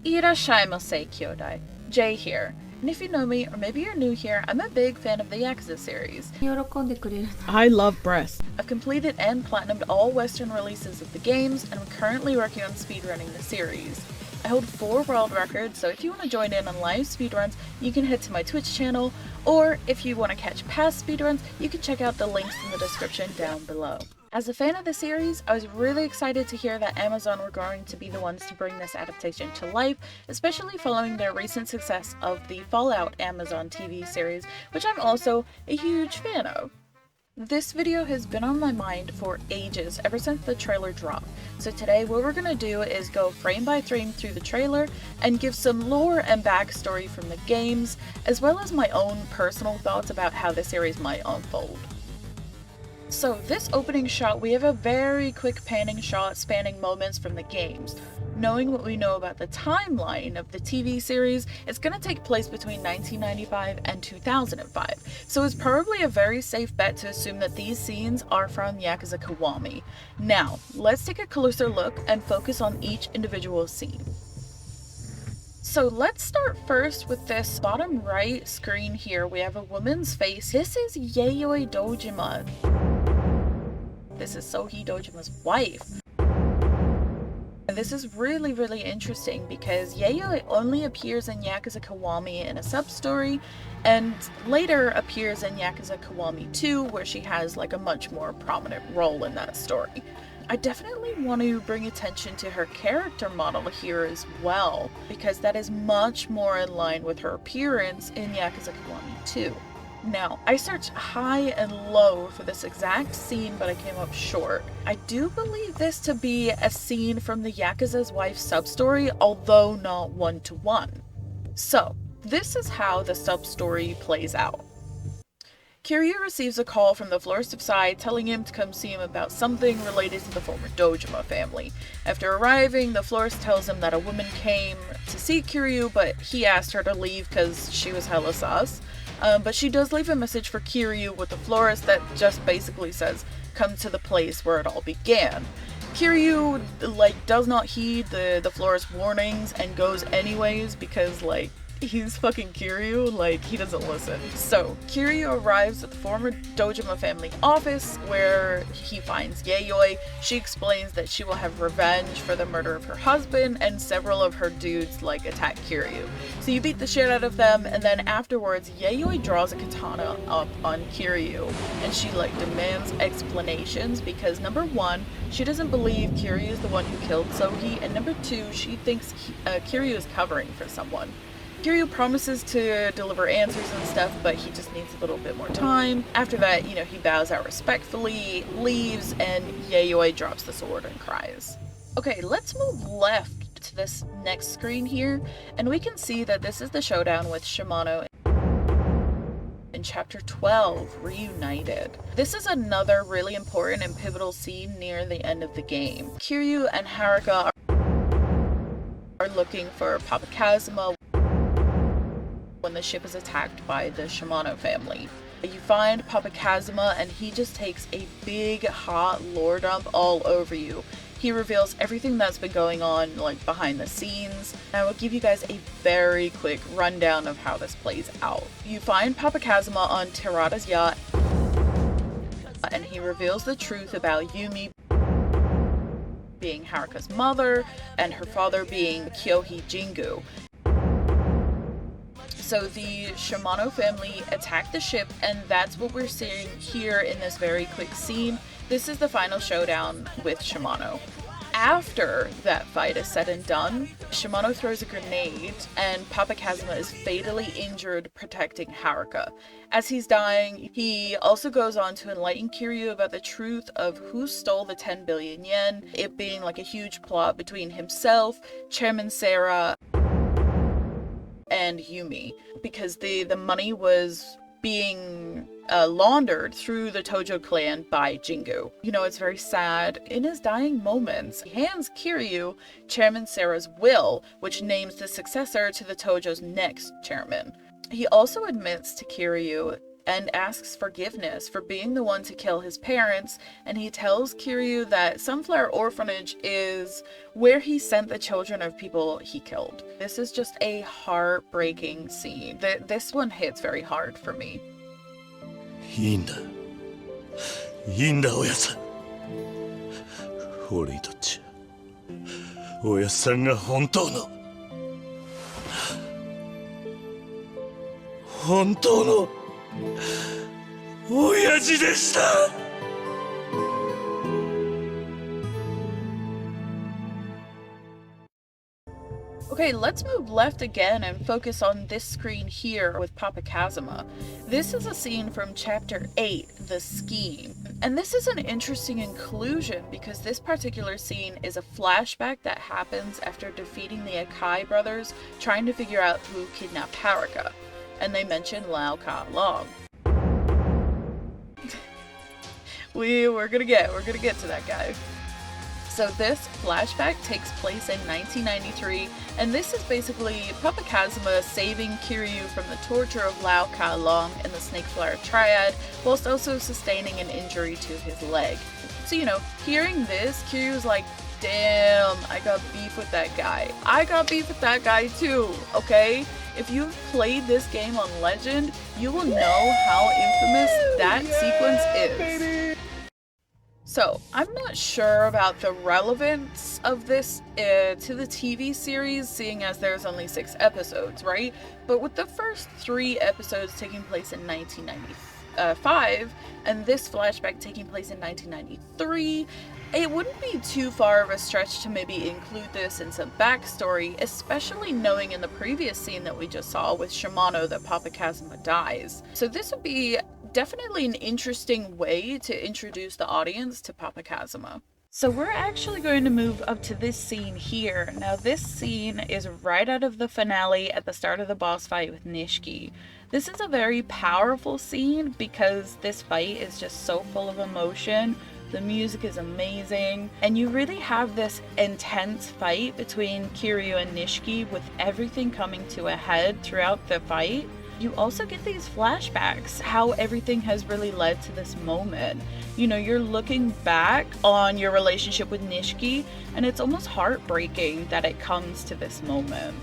Irashaimase Kyodai. Jay here. And if you know me, or maybe you're new here, I'm a big fan of the Yakuza series. 喜んでくれるな。 I love breasts. I've completed and platinumed all Western releases of the games, and I'm currently working on speedrunning the series. I hold 4 world records, so if you want to join in on live speedruns, you can head to my Twitch channel, or if you want to catch past speedruns, you can check out the links in the description down below. As a fan of the series, I was really excited to hear that Amazon were going to be the ones to bring this adaptation to life, especially following their recent success of the Fallout Amazon TV series, which I'm also a huge fan of. This video has been on my mind for ages, ever since the trailer dropped. So today what we're gonna do is go frame by frame through the trailer and give some lore and backstory from the games, as well as my own personal thoughts about how the series might unfold. So this opening shot, we have a very quick panning shot spanning moments from the games. Knowing what we know about the timeline of the TV series, it's going to take place between 1995 and 2005, so it's probably a very safe bet to assume that these scenes are from Yakuza Kiwami. Now, let's take a closer look and focus on each individual scene. So let's start first with this bottom right screen here. We have a woman's face. This is Yayoi Dojima. This is Sohi Dojima's wife. And this is really interesting because Yayoi only appears in Yakuza Kiwami in a sub-story, and later appears in Yakuza Kiwami 2, where she has like a much more prominent role in that story. I definitely want to bring attention to her character model here as well, because that is much more in line with her appearance in Yakuza Kiwami 2. Now, I searched high and low for this exact scene, but I came up short. I do believe this to be a scene from the Yakuza's Wife sub-story, although not one-to-one. So, this is how the sub-story plays out. Kiryu receives a call from the florist side telling him to come see him about something related to the former Dojima family. After arriving, the florist tells him that a woman came to see Kiryu, but he asked her to leave because she was hella sus. But she does leave a message for Kiryu with the florist that just basically says, "Come to the place where it all began." Kiryu, does not heed the florist's warnings and goes anyways because, he's fucking Kiryu, he doesn't listen. So, Kiryu arrives at the former Dojima family office where he finds Yayoi. She explains that she will have revenge for the murder of her husband, and several of her dudes, attack Kiryu. So you beat the shit out of them, and then afterwards, Yayoi draws a katana up on Kiryu, and she, demands explanations because, number one, she doesn't believe Kiryu is the one who killed Sohi, and number two, she thinks Kiryu is covering for someone. Kiryu promises to deliver answers and stuff, but he just needs a little bit more time. After that, he bows out respectfully, leaves, and Yayoi drops the sword and cries. Okay, let's move left to this next screen here, and we can see that this is the showdown with Shimano in Chapter 12, Reunited. This is another really important and pivotal scene near the end of the game. Kiryu and Haruka are looking for Pap Azma when the ship is attacked by the Shimano family. You find Pap Azma and he just takes a big hot lore dump all over you. He reveals everything that's been going on behind the scenes. And I will give you guys a very quick rundown of how this plays out. You find Pap Azma on Terada's yacht and he reveals the truth about Yumi being Haruka's mother and her father being Kyohei Jingu. So the Shimano family attacked the ship, and that's what we're seeing here in this very quick scene. This is the final showdown with Shimano. After that fight is said and done, Shimano throws a grenade, and Pap Azma is fatally injured protecting Haruka. As he's dying, he also goes on to enlighten Kiryu about the truth of who stole the 10 billion yen, it being a huge plot between himself, Chairman Sarah, and Yumi, because the money was being laundered through the Tojo clan by Jingu. It's very sad. In his dying moments, he hands Kiryu Chairman Sarah's will, which names the successor to the Tojo's next chairman. He also admits to Kiryu and asks forgiveness for being the one to kill his parents, and he tells Kiryu that Sunflower Orphanage is where he sent the children of people he killed. This is just a heartbreaking scene. This one hits very hard for me. いいんだ。いいんだ、おやさん。俺にとっちゃ、おやさんが本当の親父でした。Okay, let's move left again and focus on this screen here with Pap Azma. This is a scene from Chapter 8, The Scheme. And this is an interesting inclusion because this particular scene is a flashback that happens after defeating the Akai brothers trying to figure out who kidnapped Haruka. And they mention Lao Ka Long. We're gonna get to that guy. So this flashback takes place in 1993, and this is basically Pap Azma saving Kiryu from the torture of Lao Ka Long and the Snake Flower Triad, whilst also sustaining an injury to his leg. So, you know, hearing this, Kiryu's like, damn, I got beef with that guy. I got beef with that guy too, okay? If you've played this game on Legend, you will know how infamous that sequence is. Baby. So, I'm not sure about the relevance of this to the TV series, seeing as there's only 6 episodes, right? But with the first 3 episodes taking place in 1995, and this flashback taking place in 1993, it wouldn't be too far of a stretch to maybe include this in some backstory, especially knowing in the previous scene that we just saw with Shimano that Pap Azma dies. So this would be definitely an interesting way to introduce the audience to Pap Azma. So we're actually going to move up to this scene here. Now this scene is right out of the finale at the start of the boss fight with Nishiki. This is a very powerful scene because this fight is just so full of emotion. The music is amazing, and you really have this intense fight between Kiryu and Nishiki with everything coming to a head throughout the fight. You also get these flashbacks, how everything has really led to this moment. You know, you're looking back on your relationship with Nishiki, and it's almost heartbreaking that it comes to this moment.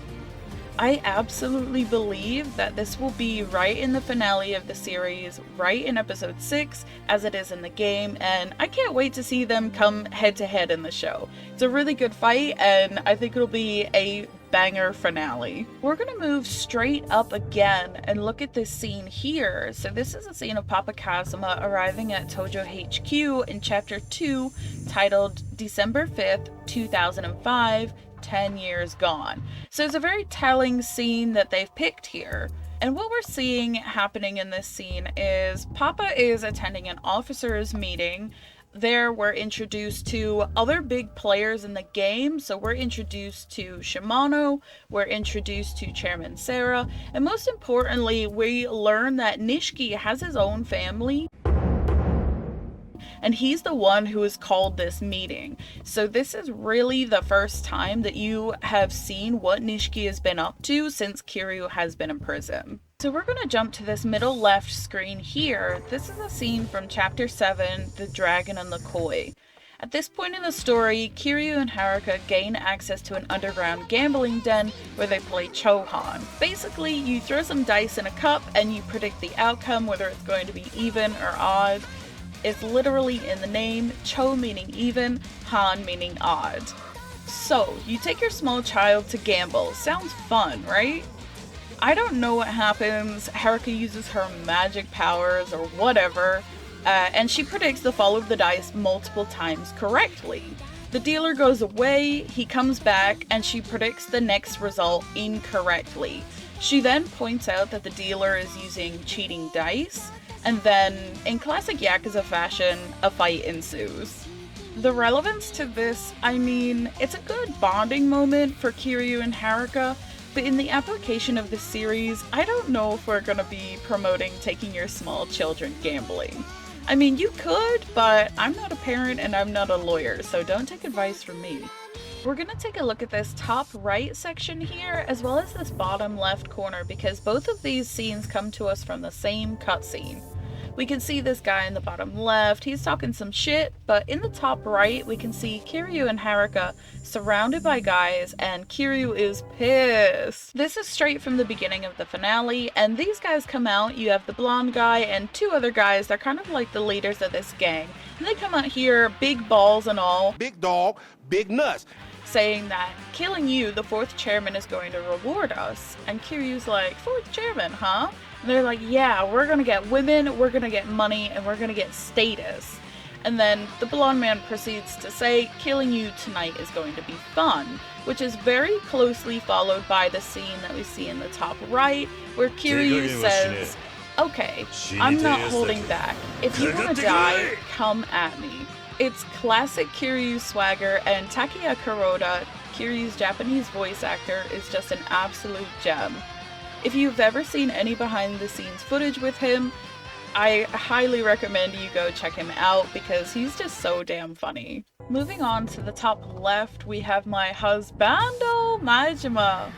I absolutely believe that this will be right in the finale of the series, right in episode 6, as it is in the game, and I can't wait to see them come head to head in the show. It's a really good fight, and I think it'll be a banger finale. We're gonna move straight up again and look at this scene here. So this is a scene of Pap Azma arriving at Tojo HQ in chapter 2, titled December 5th, 2005, 10 years gone. So it's a very telling scene that they've picked here. And what we're seeing happening in this scene is Papa is attending an officers meeting. There we're introduced to other big players in the game. So we're introduced to Shimano, we're introduced to Chairman Sarah, and most importantly, we learn that Nishiki has his own family. And he's the one who has called this meeting. So this is really the first time that you have seen what Nishiki has been up to since Kiryu has been in prison. So we're going to jump to this middle left screen here. This is a scene from chapter 7, The Dragon and the Koi. At this point in the story, Kiryu and Haruka gain access to an underground gambling den where they play Chohan. Basically, you throw some dice in a cup and you predict the outcome, whether it's going to be even or odd. It's literally in the name, Cho meaning even, Han meaning odd. So, you take your small child to gamble. Sounds fun, right? I don't know what happens. Haruka uses her magic powers or whatever, and she predicts the fall of the dice multiple times correctly. The dealer goes away, he comes back, and she predicts the next result incorrectly. She then points out that the dealer is using cheating dice, and then, in classic Yakuza fashion, a fight ensues. The relevance to this, I mean, it's a good bonding moment for Kiryu and Haruka, but in the application of this series, I don't know if we're gonna be promoting taking your small children gambling. I mean, you could, but I'm not a parent and I'm not a lawyer, so don't take advice from me. We're gonna take a look at this top right section here, as well as this bottom left corner, because both of these scenes come to us from the same cutscene. We can see this guy in the bottom left, he's talking some shit, but in the top right, we can see Kiryu and Haruka surrounded by guys, and Kiryu is pissed. This is straight from the beginning of the finale, and these guys come out. You have the blonde guy and two other guys, they're kind of like the leaders of this gang. And they come out here, big balls and all. Big dog, big nuts. Saying that killing you, the 4th chairman, is going to reward us. And Kiryu's like, 4th chairman, huh? And they're like, yeah, we're gonna get women, we're gonna get money, and we're gonna get status. And then the blonde man proceeds to say, killing you tonight is going to be fun, which is very closely followed by the scene that we see in the top right, where Kiryu says, okay, I'm not holding back. If you want to die, come at me. It's classic Kiryu swagger, and Takeya Kuroda, Kiryu's Japanese voice actor, is just an absolute gem. If you've ever seen any behind the scenes footage with him, I highly recommend you go check him out because he's just so damn funny. Moving on to the top left, we have my husbando Majima.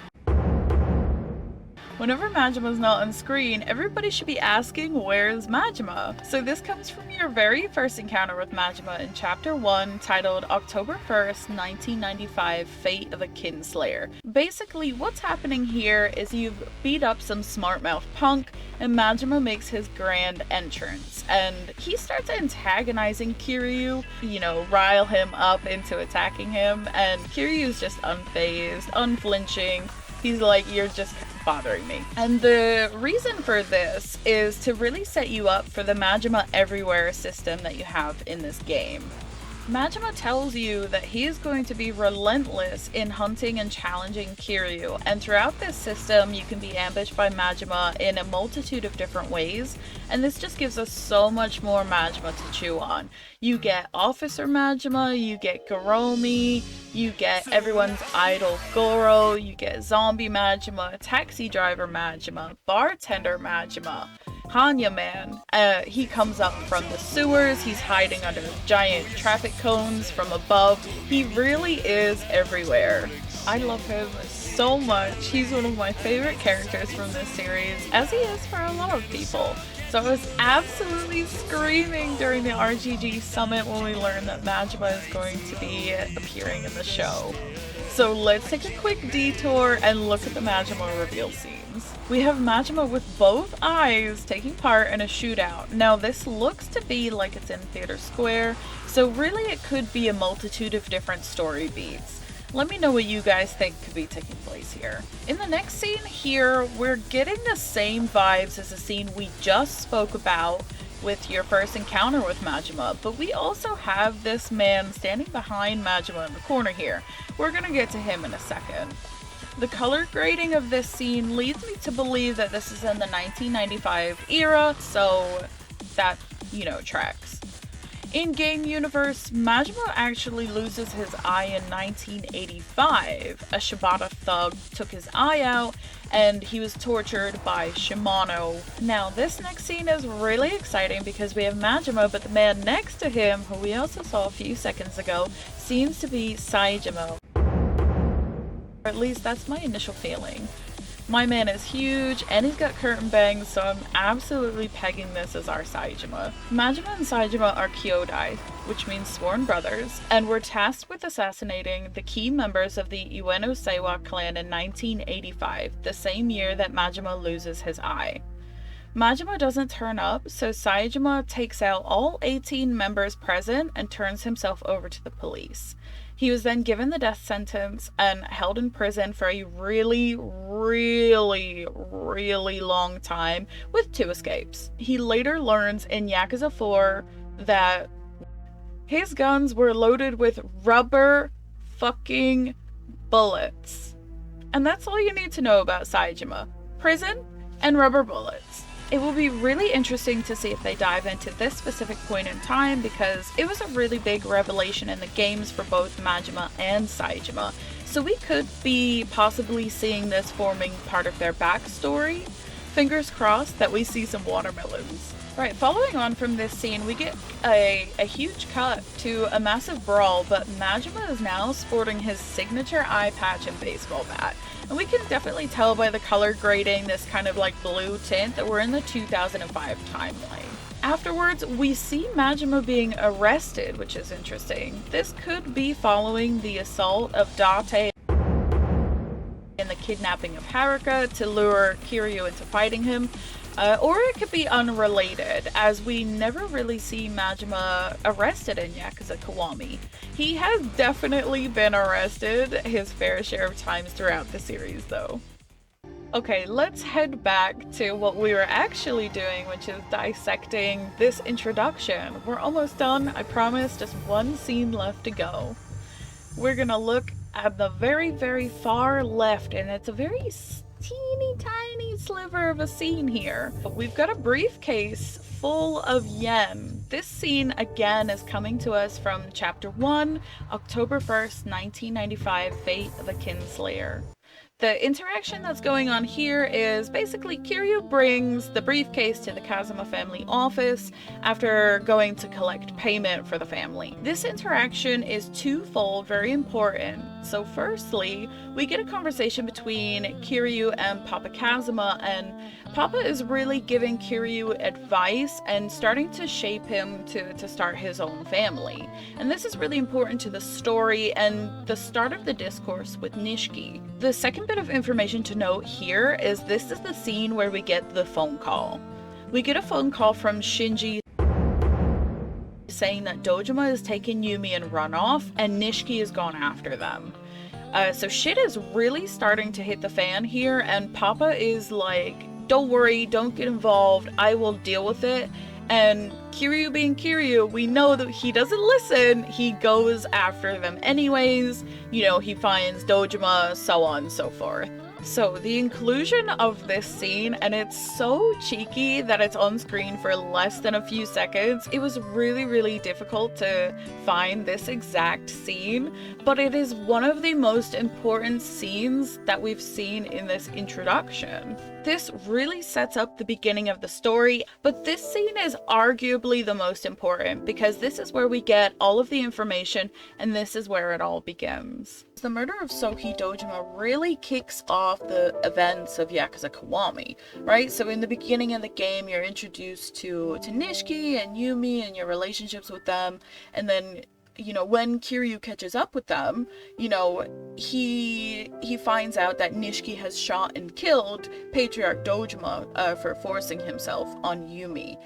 Whenever Majima's not on screen, everybody should be asking, where's Majima? So this comes from your very first encounter with Majima in Chapter 1, titled October 1st, 1995, Fate of a Kinslayer. Basically, what's happening here is you've beat up some smartmouth punk, and Majima makes his grand entrance, and he starts antagonizing Kiryu, you know, rile him up into attacking him, and Kiryu's just unfazed, unflinching. He's like, you're just bothering me. And the reason for this is to really set you up for the Majima Everywhere system that you have in this game. Majima tells you that he is going to be relentless in hunting and challenging Kiryu, and throughout this system you can be ambushed by Majima in a multitude of different ways, and this just gives us so much more Majima to chew on. You get Officer Majima, you get Garomi, you get everyone's idol Goro, you get Zombie Majima, Taxi Driver Majima, Bartender Majima, Hanya Man. He comes up from the sewers, he's hiding under giant traffic cones from above. He really is everywhere. I love him so much. He's one of my favorite characters from this series, as he is for a lot of people. So I was absolutely screaming during the RGG summit when we learned that Majima is going to be appearing in the show. So let's take a quick detour and look at the Majima reveal scenes. We have Majima with both eyes taking part in a shootout. Now this looks to be like it's in Theater Square, so really it could be a multitude of different story beats. Let me know what you guys think could be taking place here. In the next scene here, we're getting the same vibes as the scene we just spoke about with your first encounter with Majima, but we also have this man standing behind Majima in the corner here. We're gonna get to him in a second. The color grading of this scene leads me to believe that this is in the 1995 era, so that, you know, tracks. In-game universe, Majima actually loses his eye in 1985. A Shibata thug took his eye out, and he was tortured by Shimano. Now, this next scene is really exciting because we have Majima, but the man next to him, who we also saw a few seconds ago, seems to be Saejima. Or at least that's my initial feeling. My man is huge, and he's got curtain bangs, so I'm absolutely pegging this as our Saejima. Majima and Saejima are Kyodai, which means sworn brothers, and were tasked with assassinating the key members of the Ueno Seiwa clan in 1985, the same year that Majima loses his eye. Majima doesn't turn up, so Saejima takes out all 18 members present and turns himself over to the police. He was then given the death sentence and held in prison for a really long time with 2 escapes. He later learns in Yakuza 4 that his guns were loaded with rubber fucking bullets. And that's all you need to know about Saejima. Prison and rubber bullets. It will be really interesting to see if they dive into this specific point in time, because it was a really big revelation in the games for both Majima and Saejima. So we could be possibly seeing this forming part of their backstory. Fingers crossed that we see some watermelons. Right, following on from this scene, we get a huge cut to a massive brawl, but Majima is now sporting his signature eye patch and baseball bat. And we can definitely tell by the color grading, this kind of like blue tint, that we're in the 2005 timeline. Afterwards, we see Majima being arrested, which is interesting. This could be following the assault of Date and the kidnapping of Haruka to lure Kiryu into fighting him. Or it could be unrelated, as we never really see Majima arrested in Yakuza Kiwami. He has definitely been arrested his fair share of times throughout the series, though. Okay, let's head back to what we were actually doing, which is dissecting this introduction. We're almost done, I promise, just one scene left to go. We're gonna look at the very, very far left, and it's a very teeny tiny sliver of a scene here. But we've got a briefcase full of yen. This scene again is coming to us from chapter 1, October 1st, 1995, Fate of a Kinslayer. The interaction that's going on here is basically Kiryu brings the briefcase to the Kazma family office after going to collect payment for the family. This interaction is twofold, very important. So firstly, we get a conversation between Kiryu and Papa Kazma, and Papa is really giving Kiryu advice and starting to shape him to start his own family. And this is really important to the story and the start of the discourse with Nishiki. The second bit of information to note here is this is the scene where we get the phone call. We get a phone call from Shinji saying that Dojima is taking Yumi and run off, and Nishiki has gone after them. So shit is really starting to hit the fan here, and Papa is like, don't worry, don't get involved, I will deal with it. And Kiryu being Kiryu, we know that he doesn't listen, he goes after them anyways, you know, he finds Dojima, so on and so forth. So the inclusion of this scene, and it's so cheeky that it's on screen for less than a few seconds, it was really, really difficult to find this exact scene, but it is one of the most important scenes that we've seen in this introduction. This really sets up the beginning of the story, but this scene is arguably the most important because this is where we get all of the information and this is where it all begins. The murder of Sohi Dojima really kicks off the events of Yakuza Kiwami, right? So in the beginning of the game, you're introduced to Nishiki and Yumi and your relationships with them, and then, you know, when Kiryu catches up with them, you know, he finds out that Nishiki has shot and killed Patriarch Dojima for forcing himself on Yumi.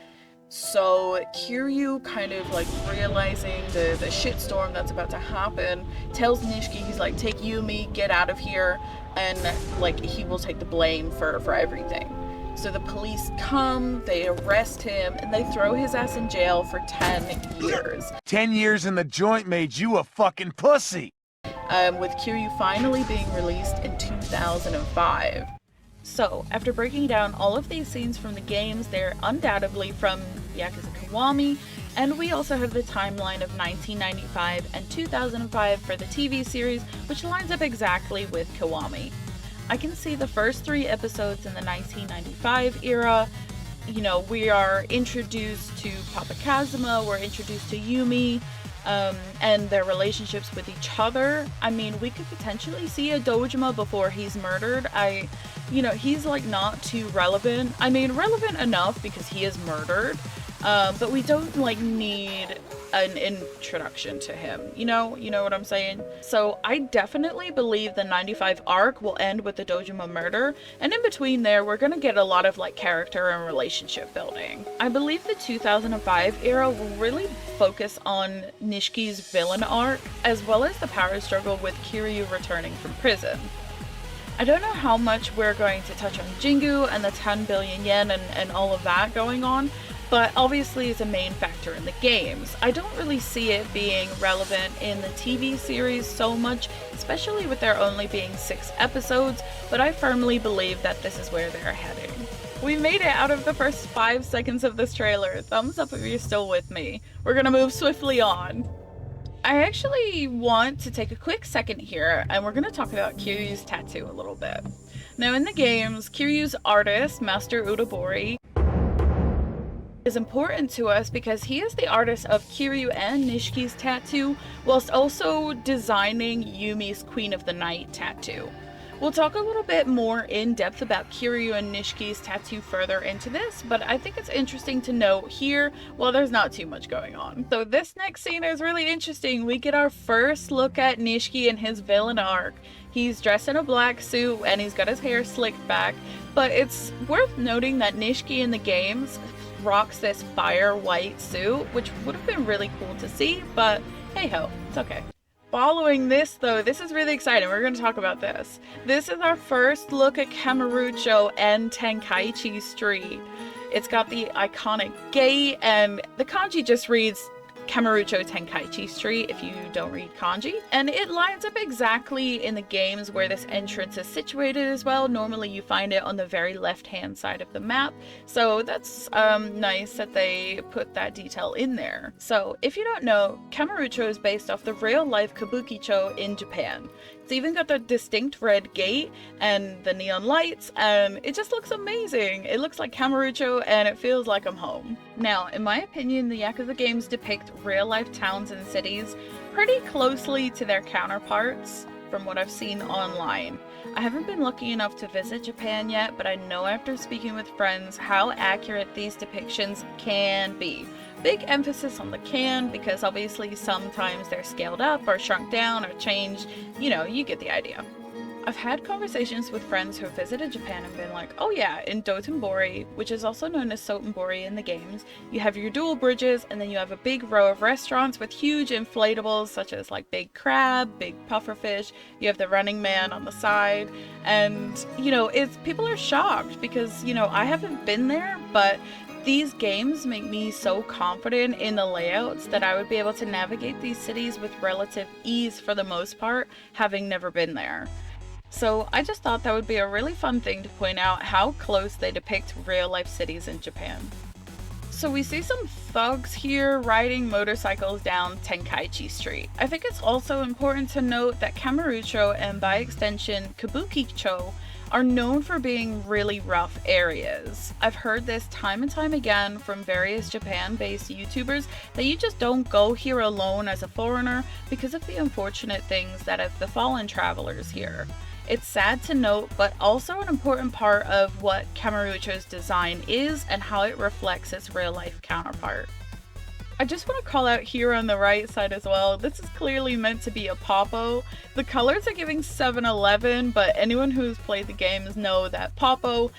So Kiryu, kind of like realizing the shitstorm that's about to happen, tells Nishiki, he's like, take Yumi, get out of here, and like he will take the blame for everything. So the police come, they arrest him, and they throw his ass in jail for 10 years. 10 years in the joint made you a fucking pussy! With Kiryu finally being released in 2005. So, after breaking down all of these scenes from the games, they're undoubtedly from Yakuza Kiwami, and we also have the timeline of 1995 and 2005 for the TV series, which lines up exactly with Kiwami. I can see the first 3 episodes in the 1995 era. You know, we are introduced to Papa Kazma, we're introduced to Yumi, and their relationships with each other. I mean, we could potentially see a Dojima before he's murdered. You know, he's like not too relevant. I mean, relevant enough because he is murdered, but we don't like need an introduction to him, you know what I'm saying? So I definitely believe the 95 arc will end with the Dojima murder, and in between there we're gonna get a lot of like character and relationship building. I believe the 2005 era will really focus on Nishiki's villain arc, as well as the power struggle with Kiryu returning from prison. I don't know how much we're going to touch on Jingu and the 10 billion yen and all of that going on, but obviously it's a main factor in the games. I don't really see it being relevant in the TV series so much, especially with there only being 6 episodes, but I firmly believe that this is where they're heading. We made it out of the first 5 seconds of this trailer. Thumbs up if you're still with me. We're gonna move swiftly on. I actually want to take a quick second here, and we're going to talk about Kiryu's tattoo a little bit. Now in the games, Kiryu's artist, Master Udabori, is important to us because he is the artist of Kiryu and Nishiki's tattoo, whilst also designing Yumi's Queen of the Night tattoo. We'll talk a little bit more in depth about Kiryu and Nishiki's tattoo further into this, but I think it's interesting to note here while there's not too much going on. So this next scene is really interesting. We get our first look at Nishiki in his villain arc. He's dressed in a black suit and he's got his hair slicked back, but it's worth noting that Nishiki in the games rocks this fire white suit, which would have been really cool to see, but hey ho, it's okay. Following this though, this is really exciting. We're going to talk about this. This is our first look at Kamurocho and Tenkaichi Street. It's got the iconic gate, and the kanji just reads Kamurocho Tenkaichi Street if you don't read kanji, and it lines up exactly in the games where this entrance is situated as well. Normally you find it on the very left hand side of the map, so that's nice that they put that detail in there. So if you don't know, Kamurocho is based off the real life Kabukicho in Japan. It's even got the distinct red gate and the neon lights, and it just looks amazing. It looks like Kamurocho and it feels like I'm home. Now, in my opinion, the Yakuza games depict real-life towns and cities pretty closely to their counterparts from what I've seen online. I haven't been lucky enough to visit Japan yet, but I know after speaking with friends how accurate these depictions can be. Big emphasis on the can, because obviously sometimes they're scaled up or shrunk down or changed. You know, you get the idea. I've had conversations with friends who have visited Japan and been like, oh yeah, in Dotonbori, which is also known as Sotenbori in the games, you have your dual bridges, and then you have a big row of restaurants with huge inflatables such as like big crab, big pufferfish, you have the Running Man on the side, and you know, people are shocked because, you know, I haven't been there, but these games make me so confident in the layouts that I would be able to navigate these cities with relative ease for the most part, having never been there. So I just thought that would be a really fun thing to point out how close they depict real life cities in Japan. So we see some thugs here riding motorcycles down Tenkaichi Street. I think it's also important to note that Kamurocho and by extension Kabukicho are known for being really rough areas. I've heard this time and time again from various Japan-based YouTubers that you just don't go here alone as a foreigner because of the unfortunate things that have befallen travelers here. It's sad to note, but also an important part of what Kamurocho's design is and how it reflects its real-life counterpart. I just want to call out here on the right side as well, this is clearly meant to be a Poppo. The colors are giving 7-Eleven, but anyone who's played the games know that Poppo,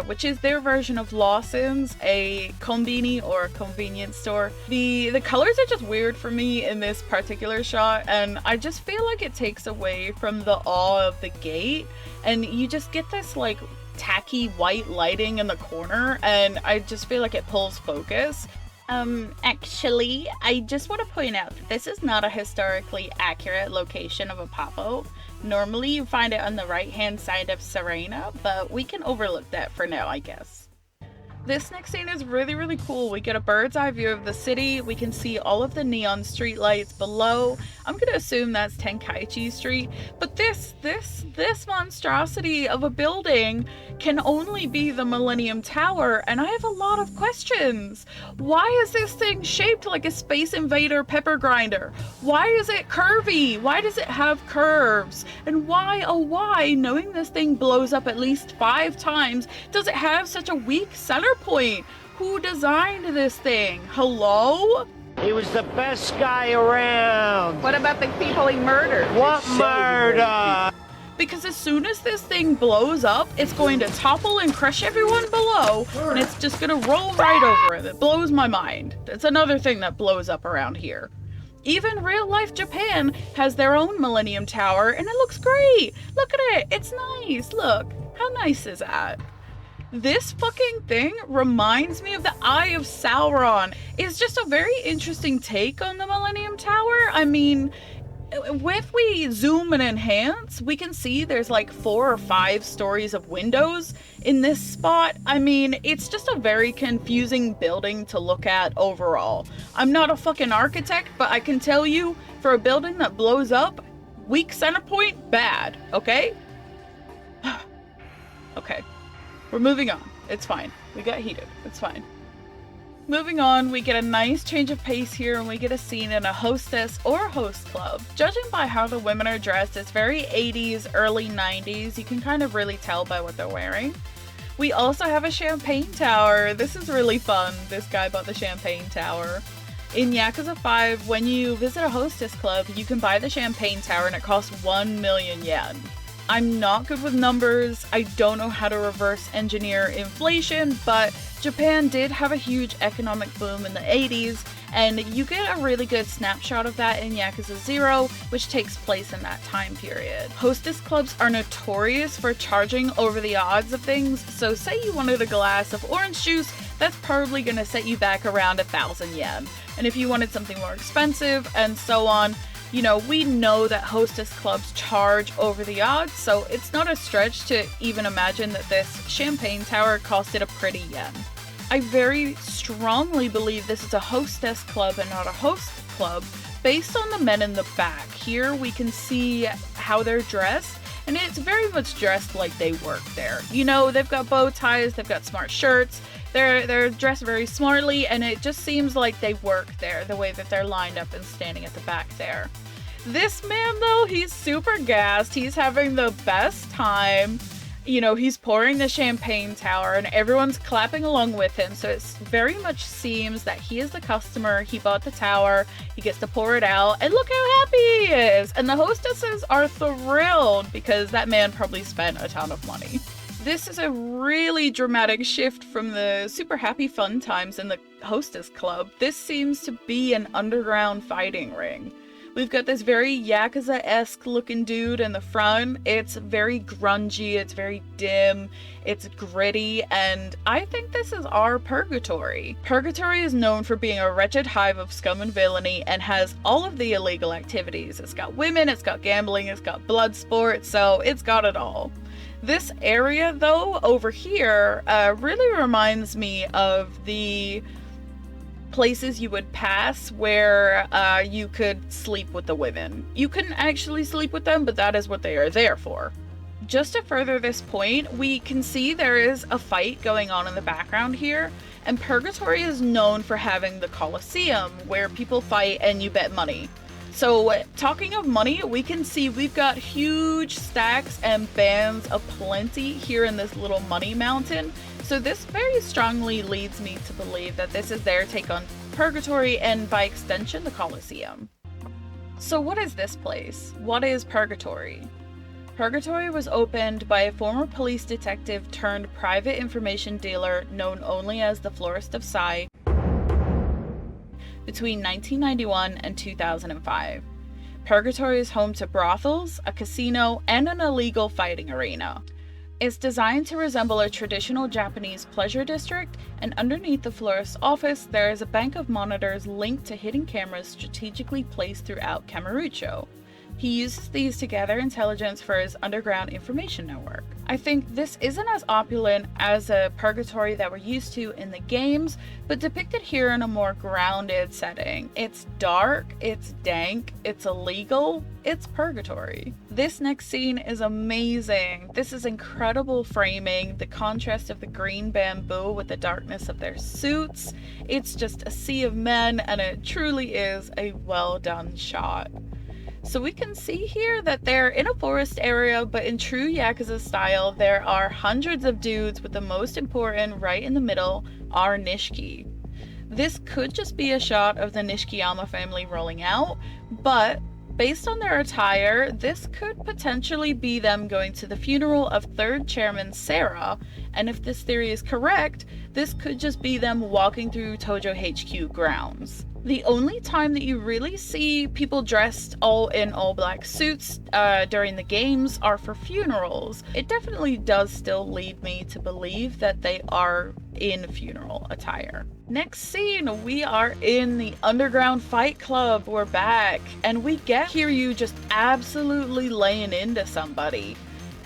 which is their version of Lawson's, a konbini or a convenience store, the colors are just weird for me in this particular shot, and I just feel like it takes away from the awe of the gate, and you just get this like tacky white lighting in the corner, and I just feel like it pulls focus. Actually, I just want to point out that this is not a historically accurate location of a Poppo. Normally you find it on the right hand side of Serena, but we can overlook that for now, I guess. This next scene is really cool. We get a bird's eye view of the city. We can see all of the neon street lights below. I'm gonna assume that's Tenkaichi Street, but this monstrosity of a building can only be the Millennium Tower, and I have a lot of questions. Why is this thing shaped like a Space Invader pepper grinder? Why is it curvy? Why does it have curves? And why, oh why, knowing this thing blows up at least 5 times, does it have such a weak center point? Who designed this thing? Hello? He was the best guy around. What about the people he murdered? What murder? Because as soon as this thing blows up, it's going to topple and crush everyone below, and it's just gonna roll right over it. It blows my mind. That's another thing that blows up around here. Even real life Japan has their own Millennium Tower, and it looks great. Look at it, it's nice. Look, how nice is that? This fucking thing reminds me of the Eye of Sauron. It's just a very interesting take on the Millennium Tower. I mean, if we zoom and enhance, we can see there's like 4 or 5 stories of windows in this spot. I mean, it's just a very confusing building to look at overall. I'm not a fucking architect, but I can tell you, for a building that blows up, weak center point, bad, okay? Okay, we're moving on. It's fine. We got heated. It's fine. Moving on, we get a nice change of pace here and we get a scene in a hostess or host club. Judging by how the women are dressed, it's very 80s, early 90s. You can kind of really tell by what they're wearing. We also have a champagne tower. This is really fun. This guy bought the champagne tower. In Yakuza 5, when you visit a hostess club, you can buy the champagne tower and it costs 1 million yen. I'm not good with numbers. I don't know how to reverse engineer inflation, but Japan did have a huge economic boom in the 80s, and you get a really good snapshot of that in Yakuza 0, which takes place in that time period. Hostess clubs are notorious for charging over the odds of things, so say you wanted a glass of orange juice, that's probably going to set you back around 1,000 yen. And if you wanted something more expensive, and so on, you know, we know that hostess clubs charge over the odds, so it's not a stretch to even imagine that this champagne tower costed a pretty yen. I very strongly believe this is a hostess club and not a host club, based on the men in the back. Here we can see how they're dressed, and it's very much dressed like they work there. You know, they've got bow ties, they've got smart shirts, they're dressed very smartly, and it just seems like they work there, the way that they're lined up and standing at the back there. This man, though, he's super gassed. He's having the best time. You know, he's pouring the champagne tower and everyone's clapping along with him. So it very much seems that he is the customer. He bought the tower. He gets to pour it out. And look how happy he is. And the hostesses are thrilled because that man probably spent a ton of money. This is a really dramatic shift from the super happy fun times in the hostess club. This seems to be an underground fighting ring. We've got this very Yakuza-esque looking dude in the front. It's very grungy, it's very dim, it's gritty, and I think this is our Purgatory. Purgatory is known for being a wretched hive of scum and villainy and has all of the illegal activities. It's got women, it's got gambling, it's got blood sport, so it's got it all. This area, though, over here, really reminds me of the places you would pass where you could sleep with the women. You couldn't actually sleep with them, but that is what they are there for. Just to further this point, we can see there is a fight going on in the background here, and Purgatory is known for having the Colosseum, where people fight and you bet money. So, talking of money, we can see we've got huge stacks and bands of plenty here in this little money mountain. So this very strongly leads me to believe that this is their take on Purgatory and, by extension, the Colosseum. So what is this place? What is Purgatory? Purgatory was opened by a former police detective turned private information dealer known only as the Florist of Sai between 1991 and 2005. Purgatory is home to brothels, a casino, and an illegal fighting arena. It's designed to resemble a traditional Japanese pleasure district, and underneath the florist's office there is a bank of monitors linked to hidden cameras strategically placed throughout Kamurocho. He uses these to gather intelligence for his underground information network. I think this isn't as opulent as a Purgatory that we're used to in the games, but depicted here in a more grounded setting. It's dark, it's dank, it's illegal, it's Purgatory. This next scene is amazing. This is incredible framing, the contrast of the green bamboo with the darkness of their suits. It's just a sea of men, and it truly is a well done shot. So we can see here that they're in a forest area, but in true Yakuza style, there are hundreds of dudes, with the most important right in the middle are Nishiki. This could just be a shot of the Nishikiyama family rolling out, but based on their attire, this could potentially be them going to the funeral of 3rd Chairman Sarah, and if this theory is correct, this could just be them walking through Tojo HQ grounds. The only time that you really see people dressed all in all black suits during the games are for funerals. It definitely does still lead me to believe that they are in funeral attire. Next scene, we are in the underground fight club. We're back, and we get Kiryu just absolutely laying into somebody.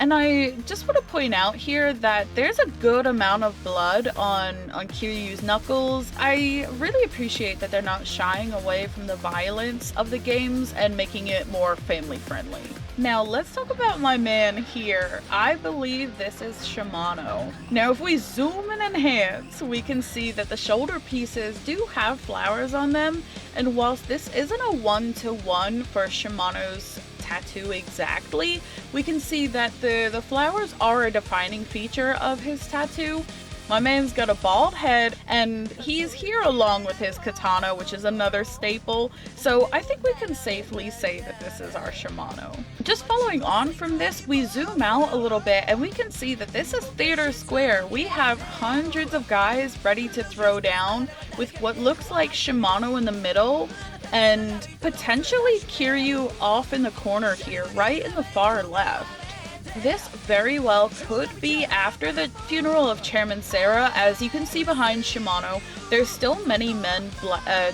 And I just want to point out here that there's a good amount of blood on Kiryu's knuckles. I really appreciate that they're not shying away from the violence of the games and making it more family friendly. Now let's talk about my man here. I believe this is Shimano. Now if we zoom and enhance, we can see that the shoulder pieces do have flowers on them, and whilst this isn't a one-to-one for Shimano's tattoo exactly, we can see that the flowers are a defining feature of his tattoo. My man's got a bald head, and he's here along with his katana, which is another staple, so I think we can safely say that this is our Shimano. Just following on from this, we zoom out a little bit and we can see that this is Theater Square. We have hundreds of guys ready to throw down with what looks like Shimano in the middle, and potentially Kiryu off in the corner here, right in the far left. This very well could be after the funeral of Chairman Sarah. As you can see behind Shimano, there's still many men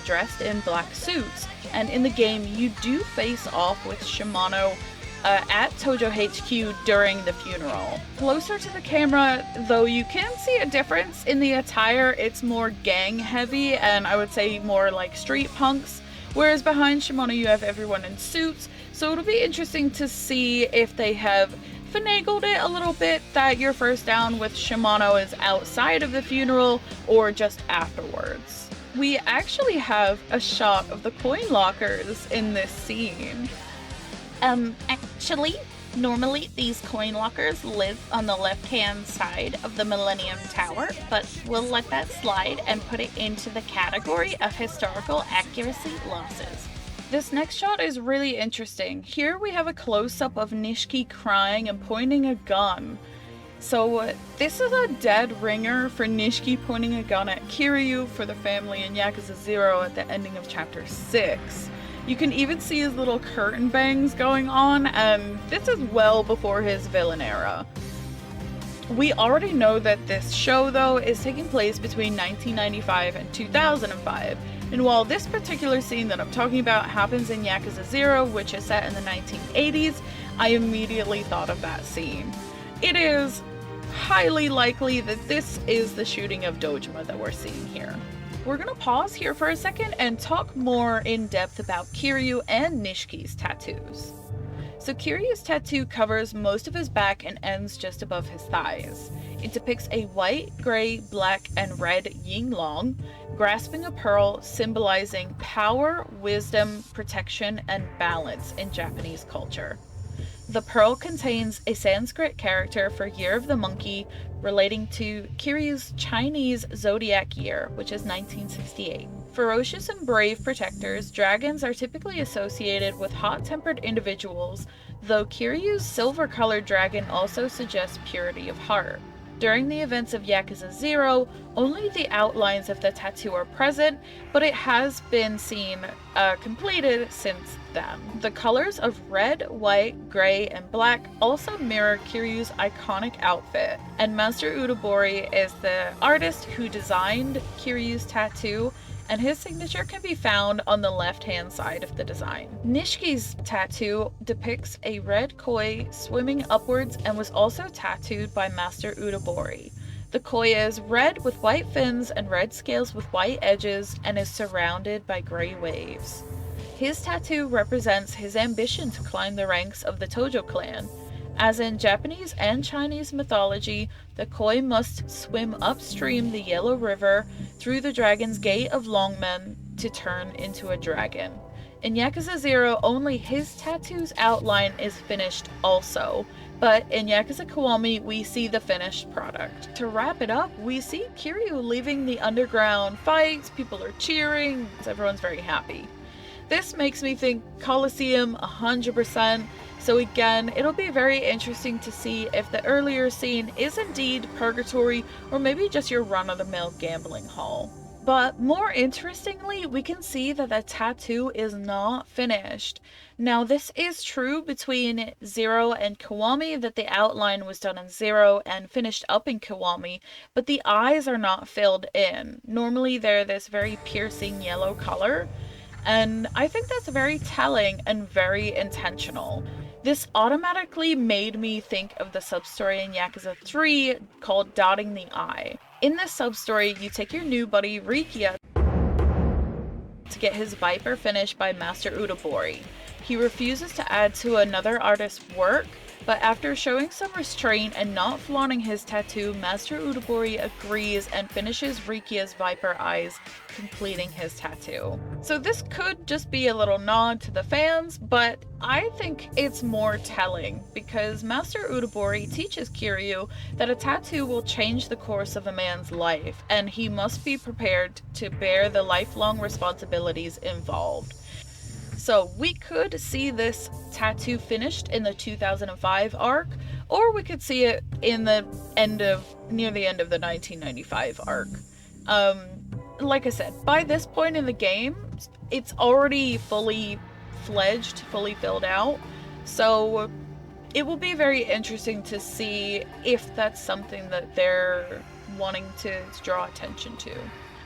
dressed in black suits, and in the game you do face off with Shimano at Tojo HQ during the funeral. Closer to the camera, though, you can see a difference in the attire. It's more gang heavy, and I would say more like street punks. Whereas behind Shimano you have everyone in suits, so it'll be interesting to see if they have finagled it a little bit that your first down with Shimano is outside of the funeral or just afterwards. We actually have a shot of the coin lockers in this scene. Actually, normally these coin lockers live on the left-hand side of the Millennium Tower, but we'll let that slide and put it into the category of historical accuracy losses. This next shot is really interesting. Here we have a close-up of Nishiki crying and pointing a gun. So this is a dead ringer for Nishiki pointing a gun at Kiryu for the family in Yakuza 0 at the ending of chapter 6. You can even see his little curtain bangs going on, and this is well before his villain era. We already know that this show, though, is taking place between 1995 and 2005, and while this particular scene that I'm talking about happens in Yakuza 0, which is set in the 1980s, I immediately thought of that scene. It is highly likely that this is the shooting of Dojima that we're seeing here. We're gonna pause here for a second and talk more in depth about Kiryu and Nishiki's tattoos. So Kiryu's tattoo covers most of his back and ends just above his thighs. It depicts a white, gray, black, and red yin-long, grasping a pearl symbolizing power, wisdom, protection, and balance in Japanese culture. The pearl contains a Sanskrit character for Year of the Monkey relating to Kiryu's Chinese zodiac year, which is 1968. Ferocious and brave protectors, dragons are typically associated with hot-tempered individuals, though Kiryu's silver-colored dragon also suggests purity of heart. During the events of Yakuza 0, only the outlines of the tattoo are present, but it has been completed since then. The colors of red, white, gray, and black also mirror Kiryu's iconic outfit, and Master Udabori is the artist who designed Kiryu's tattoo, and his signature can be found on the left-hand side of the design. Nishiki's tattoo depicts a red koi swimming upwards and was also tattooed by Master Udabori. The koi is red with white fins and red scales with white edges and is surrounded by gray waves. His tattoo represents his ambition to climb the ranks of the Tojo clan. As in Japanese and Chinese mythology, the koi must swim upstream the Yellow River through the Dragon's Gate of Longmen to turn into a dragon. In Yakuza 0, only his tattoo's outline is finished also, but in Yakuza Kiwami, we see the finished product. To wrap it up, we see Kiryu leaving the underground fights, people are cheering, everyone's very happy. This makes me think Coliseum 100%. So again, it'll be very interesting to see if the earlier scene is indeed Purgatory or maybe just your run-of-the-mill gambling hall. But more interestingly, we can see that the tattoo is not finished. Now, this is true between 0 and Kiwami, that the outline was done in 0 and finished up in Kiwami, but the eyes are not filled in. Normally, they're this very piercing yellow color, and I think that's very telling and very intentional. This automatically made me think of the sub-story in Yakuza 3 called Dotting the Eye. In this sub-story, you take your new buddy Rikia to get his Viper finished by Master Udabori. He refuses to add to another artist's work, but after showing some restraint and not flaunting his tattoo, Master Udabori agrees and finishes Rikia's Viper eyes, completing his tattoo. So this could just be a little nod to the fans, but I think it's more telling because Master Udabori teaches Kiryu that a tattoo will change the course of a man's life, and he must be prepared to bear the lifelong responsibilities involved. So we could see this tattoo finished in the 2005 arc, or we could see it in the near the end of the 1995 arc. Like I said, by this point in the game, it's already fully fledged, fully filled out. So it will be very interesting to see if that's something that they're wanting to draw attention to.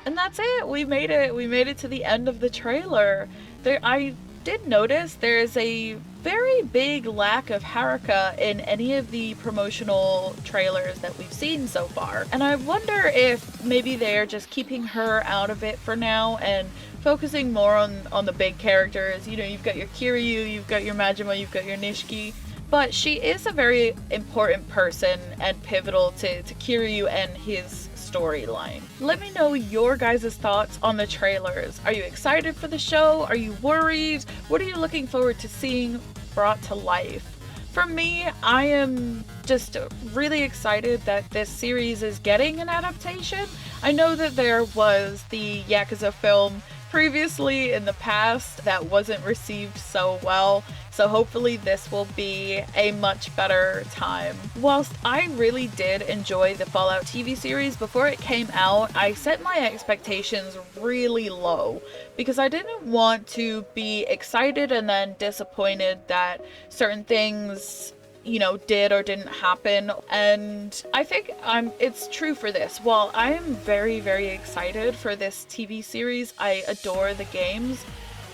And that's it. We made it. We made it to the end of the trailer. I did notice there's a very big lack of Haruka in any of the promotional trailers that we've seen so far. And I wonder if maybe they're just keeping her out of it for now and focusing more on the big characters. You know, you've got your Kiryu, you've got your Majima, you've got your Nishiki. But she is a very important person and pivotal to Kiryu and his storyline. Let me know your guys' thoughts on the trailers. Are you excited for the show? Are you worried? What are you looking forward to seeing brought to life? For me, I am just really excited that this series is getting an adaptation. I know that there was the Yakuza film previously in the past that wasn't received so well, so hopefully this will be a much better time. Whilst I really did enjoy the Fallout TV series before it came out, I set my expectations really low because I didn't want to be excited and then disappointed that certain things, you know, did or didn't happen. And I think it's true for this. While I am very, very excited for this TV series, I adore the games,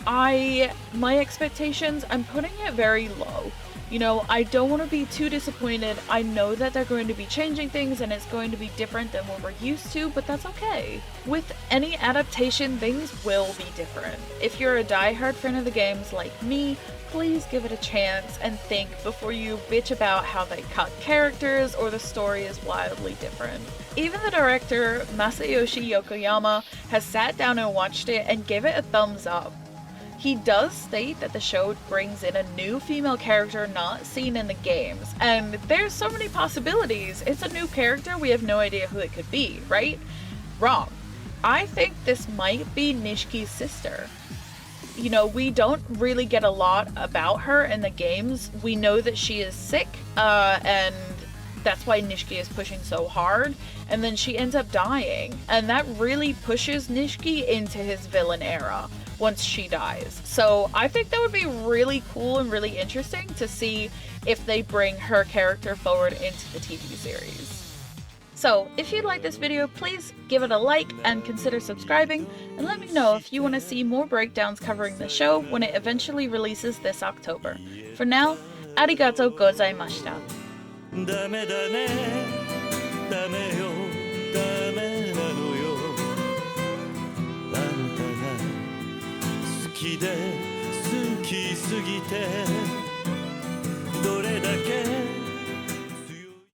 my expectations, I'm putting it very low. You know, I don't want to be too disappointed. I know that they're going to be changing things and it's going to be different than what we're used to, but that's okay. With any adaptation, things will be different. If you're a diehard fan of the games like me, please give it a chance and think before you bitch about how they cut characters or the story is wildly different. Even the director, Masayoshi Yokoyama, has sat down and watched it and gave it a thumbs up. He does state that the show brings in a new female character not seen in the games, and there's so many possibilities. It's a new character, we have no idea who it could be, right? Wrong. I think this might be Nishiki's sister. You know, we don't really get a lot about her in the games. We know that she is sick, and that's why Nishiki is pushing so hard, and then she ends up dying, and that really pushes Nishiki into his villain era once she dies. So I think that would be really cool and really interesting to see if they bring her character forward into the TV series. So if you like this video, please give it a like and consider subscribing, and let me know if you want to see more breakdowns covering the show when it eventually releases this October. For now, arigatou gozaimashita. ダメだねダメよダメなのよあなたが好きで好きすぎて